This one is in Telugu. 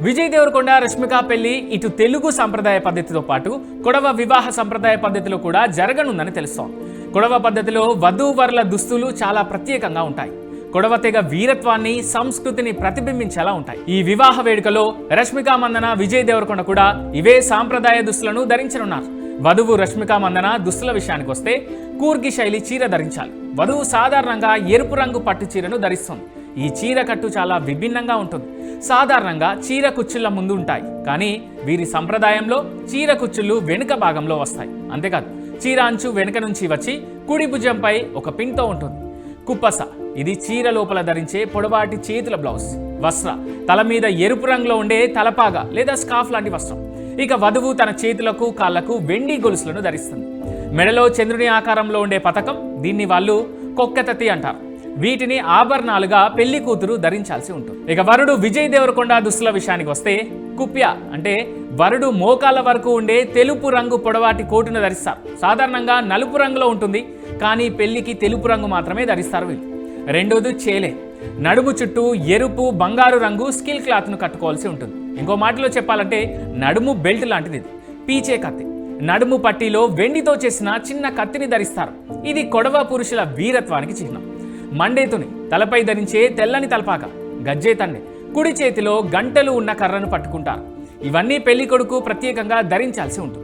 విజయ్ దేవరకొండ రష్మిక పెళ్లి ఇటు తెలుగు సంప్రదాయ పద్ధతితో పాటు కొడవ వివాహ సంప్రదాయ పద్ధతిలో కూడా జరగనుందని తెలుస్తోంది. కొడవ పద్ధతిలో వధూవరుల దుస్తులు చాలా ప్రత్యేకంగా ఉంటాయి. కొడవ తెగ వీరత్వాన్ని, సంస్కృతిని ప్రతిబింబించేలా ఉంటాయి. ఈ వివాహ వేడుకలో రష్మిక మందన, విజయ్ దేవరకొండ కూడా ఇవే సాంప్రదాయ దుస్తులను ధరించనున్నారు. వధువు రష్మిక మందన దుస్తుల విషయానికి వస్తే కూర్గి శైలి చీర ధరించాలి. వధువు సాధారణంగా ఎరుపు రంగు పట్టు చీరను ధరిస్తుంది. ఈ చీర కట్టు చాలా విభిన్నంగా ఉంటుంది. సాధారణంగా చీర కుచ్చుళ్ళ ముందు ఉంటాయి, కానీ వీరి సంప్రదాయంలో చీర కుచ్చుళ్ళు వెనుక భాగంలో వస్తాయి. అంతేకాదు, చీర అంచు వెనుక నుంచి వచ్చి కుడి భుజంపై ఒక పిన్తో ఉంటుంది. కుప్పస, ఇది చీర లోపల ధరించే పొడవాటి చేతుల బ్లౌజ్. వస్త్ర, తల మీద ఎరుపు రంగులో ఉండే తలపాగా లేదా స్కార్ఫ్ లాంటి వస్త్రం. ఇక వధువు తన చేతులకు, కాళ్లకు వెండి గొలుసులను ధరిస్తుంది. మెడలో చంద్రుని ఆకారంలో ఉండే పతకం, దీన్ని వాళ్ళు కొక్కెతతి అంటారు. వీటిని ఆభరణాలుగా పెళ్లి కూతురు ధరించాల్సి ఉంటుంది. ఇక వరుడు విజయ్ దేవరకొండ దుస్తుల విషయానికి వస్తే కుప్య, అంటే వరుడు మోకాళ్ళ వరకు ఉండే తెలుపు రంగు పొడవాటి కోటును ధరిస్తారు. సాధారణంగా నలుపు రంగులో ఉంటుంది, కానీ పెళ్లికి తెలుపు రంగు మాత్రమే ధరిస్తారు వీళ్ళు. రెండోది చేలే, నడుము చుట్టూ ఎరుపు, బంగారు రంగు స్కిల్ క్లాత్ను కట్టుకోవాల్సి ఉంటుంది. ఇంకో మాటలో చెప్పాలంటే నడుము బెల్ట్ లాంటిది. పీచే కత్తి, నడుము పట్టీలో వెండితో చేసిన చిన్న కత్తిని ధరిస్తారు. ఇది కొడవ పురుషుల వీరత్వానికి చిహ్నం. మండేతుని, తలపై ధరించే తెల్లని తలపాక. గజ్జే తండె, కుడి చేతిలో గంటలు ఉన్న కర్రను పట్టుకుంటారు. ఇవన్నీ పెళ్లి కొడుకు ప్రత్యేకంగా ధరించాల్సి ఉంటుంది.